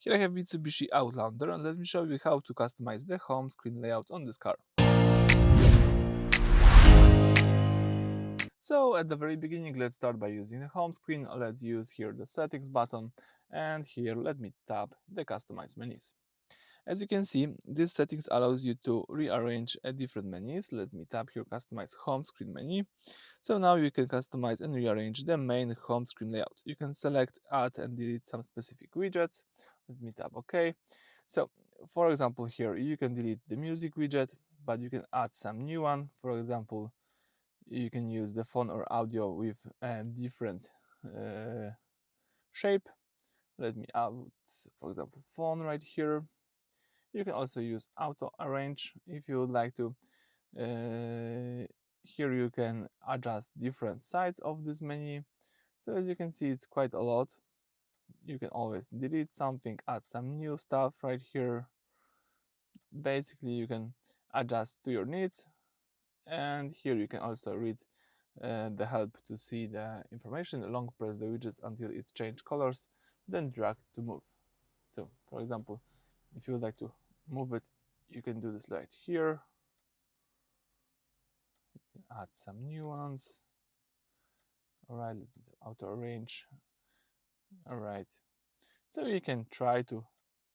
Here I have Mitsubishi Outlander, and let me show you how to customize the home screen layout on this car. So at the very beginning, let's start by using the home screen. Let's use here the settings button, and here let me tap the customize menus. As you can see, this settings allows you to rearrange different menus. Let me tap here customize home screen menu. So now you can customize and rearrange the main home screen layout. You can select, add and delete some specific widgets. Let me tap OK. So for example, here you can delete the music widget, but you can add some new one. For example, you can use the phone or audio with a different shape. Let me add, for example, phone right here. You can also use auto arrange if you would like to. Here you can adjust different sides of this menu. So as you can see, it's quite a lot. You can always delete something, add some new stuff right here. Basically, you can adjust to your needs. And here you can also read the help to see the information. Long press the widgets until it changes colors, then drag to move. So for example, if you would like to move it, you can do this right here. You can add some new ones. All right, let me auto arrange. All right, so you can try to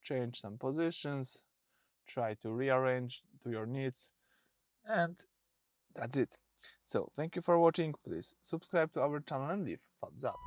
change some positions, try to rearrange to your needs, and that's it. So thank you for watching. Please subscribe to our channel and leave thumbs up.